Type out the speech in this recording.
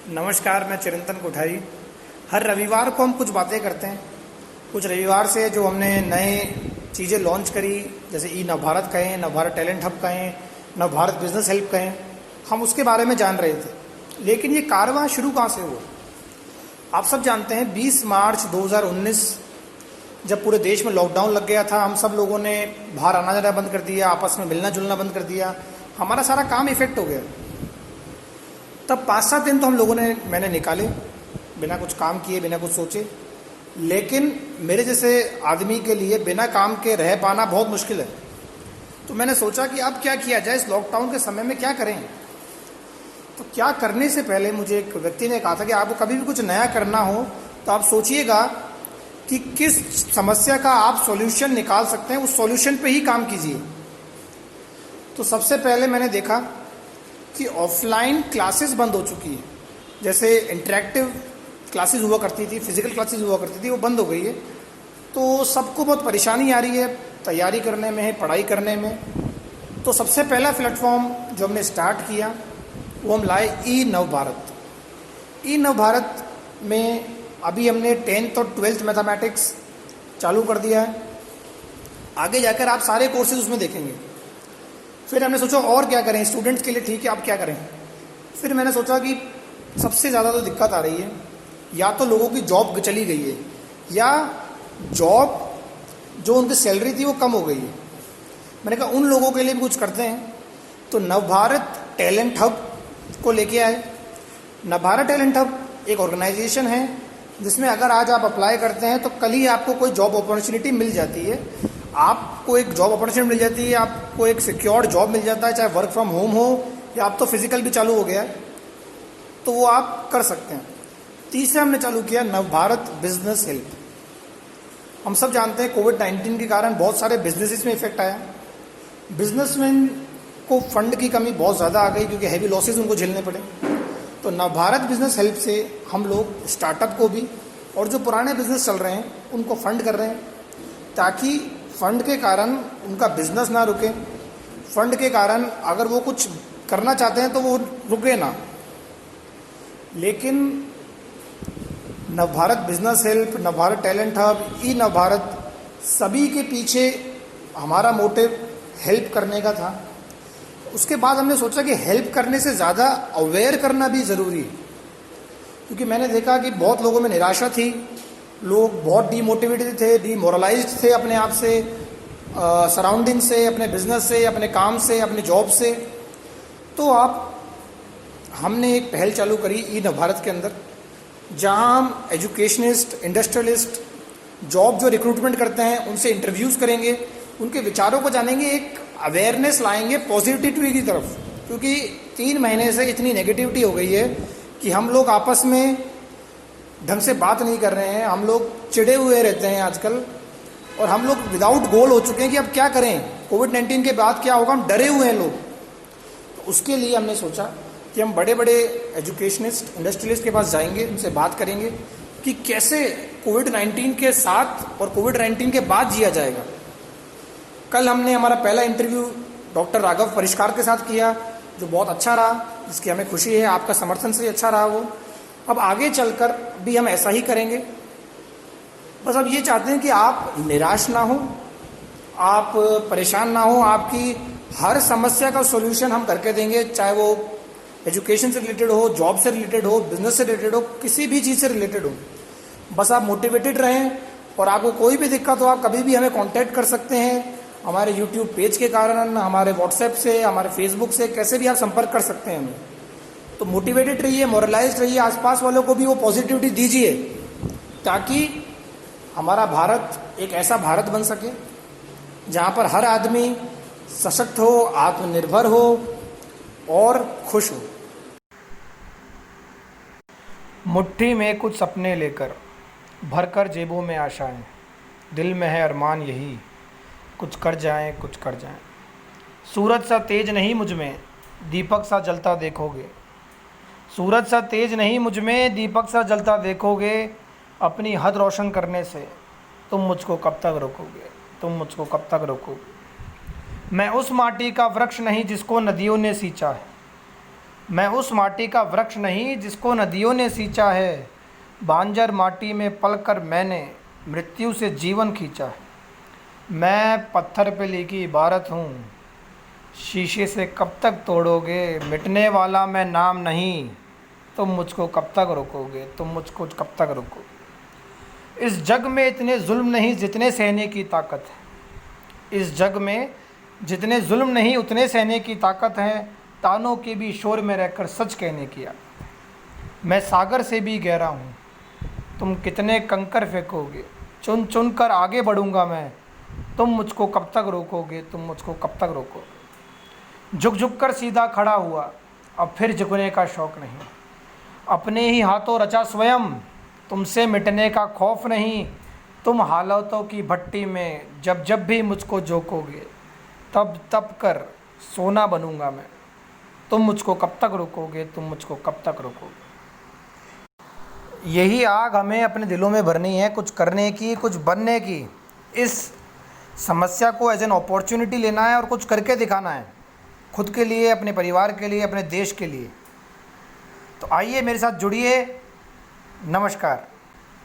नमस्कार, मैं चिरंतन कोठारी। हर रविवार को हम कुछ बातें करते हैं। कुछ रविवार से जो हमने नए चीज़ें लॉन्च करी, जैसे ई नवभारत कहें, नवभारत टैलेंट हब कहें, नवभारत बिजनेस हेल्प कहें, हम उसके बारे में जान रहे थे। लेकिन ये कारवां शुरू कहाँ से हुआ? आप सब जानते हैं 20 मार्च 2019 जब पूरे देश में लॉकडाउन लग गया था, हम सब लोगों ने बाहर आना जाना बंद कर दिया, आपस में मिलना जुलना बंद कर दिया, हमारा सारा काम इफेक्ट हो गया। तब 5-7 दिन तो हम लोगों ने मैंने निकाले बिना कुछ काम किए, बिना कुछ सोचे। लेकिन मेरे जैसे आदमी के लिए बिना काम के रह पाना बहुत मुश्किल है। तो मैंने सोचा कि अब क्या किया जाए, इस लॉकडाउन के समय में क्या करें। तो क्या करने से पहले मुझे एक व्यक्ति ने कहा था कि आपको कभी भी कुछ नया करना हो तो आप सोचिएगा कि किस समस्या का आप सॉल्यूशन निकाल सकते हैं, उस सॉल्यूशन पे ही काम कीजिए। तो सबसे पहले मैंने देखा कि ऑफलाइन क्लासेस बंद हो चुकी है। जैसे इंटरेक्टिव क्लासेस हुआ करती थी, फिजिकल क्लासेस हुआ करती थी, वो बंद हो गई है। तो सबको बहुत परेशानी आ रही है तैयारी करने में, पढ़ाई करने में। तो सबसे पहला प्लेटफॉर्म जो हमने स्टार्ट किया वो हम लाए ई नवभारत। ई नवभारत में अभी हमने 10th और 12th मैथमेटिक्स चालू कर दिया है। आगे जाकर आप सारे कोर्सेज उसमें देखेंगे। फिर हमने सोचा और क्या करें स्टूडेंट्स के लिए, ठीक है अब क्या करें। फिर मैंने सोचा कि सबसे ज़्यादा तो दिक्कत आ रही है, या तो लोगों की जॉब चली गई है, या जॉब जो उनकी सैलरी थी वो कम हो गई है। मैंने कहा उन लोगों के लिए भी कुछ करते हैं। तो नवभारत टैलेंट हब को लेके आए। नवभारत टैलेंट हब एक ऑर्गेनाइजेशन है जिसमें अगर आज आप अप्लाई करते हैं तो कल ही आपको कोई जॉब अपॉर्चुनिटी मिल जाती है। आपको एक जॉब अपॉर्चुनिटी मिल जाती है, आपको एक सिक्योर्ड जॉब मिल जाता है, चाहे वर्क फ्रॉम होम हो या अब तो फिजिकल भी चालू हो गया है, तो वो आप कर सकते हैं। तीसरा हमने चालू किया नवभारत बिजनेस हेल्प। हम सब जानते हैं कोविड-19 के कारण बहुत सारे बिजनेसेस में इफेक्ट आया। बिजनेसमैन को फंड की कमी बहुत ज़्यादा आ गई क्योंकि हैवी लॉसेज उनको झेलने पड़े। तो नवभारत बिजनेस हेल्प से हम लोग स्टार्टअप को भी और जो पुराने बिजनेस चल रहे हैं उनको फंड कर रहे हैं, ताकि फंड के कारण उनका बिजनेस ना रुके। फंड के कारण अगर वो कुछ करना चाहते हैं तो वो रुके ना। लेकिन Navbharat business help, Navbharat talent hub, e Navbharat, सभी के पीछे हमारा मोटिव हेल्प करने का था। उसके बाद हमने सोचा कि हेल्प करने से ज़्यादा अवेयर करना भी ज़रूरी है, क्योंकि मैंने देखा कि बहुत लोगों में निराशा थी, लोग बहुत डीमोटिवेटेड थे, डीमोरलाइज्ड थे अपने आप से, सराउंडिंग से, अपने बिजनेस से, अपने काम से, अपने जॉब से। तो हमने एक पहल चालू करी ई नवभारत के अंदर, जहां हम एजुकेशनिस्ट, इंडस्ट्रियलिस्ट, जॉब जो रिक्रूटमेंट करते हैं उनसे इंटरव्यूज़ करेंगे, उनके विचारों को जानेंगे, एक अवेयरनेस लाएंगे पॉजिटिविटी की तरफ। क्योंकि 3 महीने से इतनी नेगेटिविटी हो गई है कि हम लोग आपस में ढंग से बात नहीं कर रहे हैं, हम लोग चिढ़े हुए रहते हैं आजकल, और हम लोग विदाउट गोल हो चुके हैं कि अब क्या करें, कोविड-19 के बाद क्या होगा, हम डरे हुए हैं लोग। तो उसके लिए हमने सोचा कि हम बड़े बड़े एजुकेशनिस्ट, इंडस्ट्रियलिस्ट के पास जाएंगे, उनसे बात करेंगे कि कैसे कोविड-19 के साथ और कोविड-19 के बाद जिया जाएगा। कल हमने हमारा पहला इंटरव्यू डॉक्टर राघव परिष्कार के साथ किया, जो बहुत अच्छा रहा, जिसकी हमें खुशी है, आपका समर्थन से अच्छा रहा वो। अब आगे चलकर भी हम ऐसा ही करेंगे। बस अब ये चाहते हैं कि आप निराश ना हो, आप परेशान ना हो, आपकी हर समस्या का सॉल्यूशन हम करके देंगे, चाहे वो एजुकेशन से रिलेटेड हो, जॉब से रिलेटेड हो, बिजनेस से रिलेटेड हो, किसी भी चीज़ से रिलेटेड हो। बस आप मोटिवेटेड रहें, और आपको कोई भी दिक्कत हो आप कभी भी हमें कांटेक्ट कर सकते हैं, हमारे यूट्यूब पेज के कारण, हमारे व्हाट्सएप से, हमारे फेसबुक से, कैसे भी आप संपर्क कर सकते हैं हमें। तो मोटिवेटेड रहिए, मोरलाइज्ड रहिए, आसपास वालों को भी वो पॉजिटिविटी दीजिए, ताकि हमारा भारत एक ऐसा भारत बन सके जहाँ पर हर आदमी सशक्त हो, आत्मनिर्भर हो और खुश हो। मुट्ठी में कुछ सपने लेकर, भरकर जेबों में आशाएं, दिल में है अरमान यही, कुछ कर जाएं, कुछ कर जाएं। सूरज सा तेज नहीं मुझ में, दीपक सा जलता देखोगे। सूरज सा तेज नहीं मुझ में, दीपक सा जलता देखोगे। अपनी हद रोशन करने से तुम मुझको कब तक रोकोगे, तुम मुझको कब तक रोकोगे। मैं उस माटी का वृक्ष नहीं जिसको नदियों ने सींचा है, मैं उस माटी का वृक्ष नहीं जिसको नदियों ने सींचा है। बांजर माटी में पलकर मैंने मृत्यु से जीवन खींचा है। मैं पत्थर पे लिखी इबारत हूँ, शीशे से कब तक तोड़ोगे। मिटने वाला मैं नाम नहीं, तुम मुझको कब तक रोकोगे, तुम मुझको कब तक रोकोगे। इस जग में इतने जुल्म नहीं जितने सहने की ताकत है। इस जग में जितने जुल्म नहीं उतने सहने की ताकत है। तानों के भी शोर में रहकर सच कहने की आदत है। मैं सागर से भी गहरा हूँ, तुम कितने कंकर फेंकोगे। चुन चुन कर आगे बढ़ूँगा मैं, तुम मुझको कब तक रोकोगे, तुम मुझको कब तक रोकोगे। झुक झुक कर सीधा खड़ा हुआ, अब फिर झुकने का शौक़ नहीं। अपने ही हाथों रचा स्वयं, तुमसे मिटने का खौफ नहीं। तुम हालातों की भट्टी में जब जब भी मुझको झोंकोगे, तब तब कर सोना बनूंगा मैं। तुम मुझको कब तक रोकोगे, तुम मुझको कब तक रोकोगे। यही आग हमें अपने दिलों में भरनी है, कुछ करने की, कुछ बनने की। इस समस्या को एज एन अपॉर्चुनिटी लेना है और कुछ करके दिखाना है, खुद के लिए, अपने परिवार के लिए, अपने देश के लिए। तो आइए मेरे साथ जुड़िए। नमस्कार।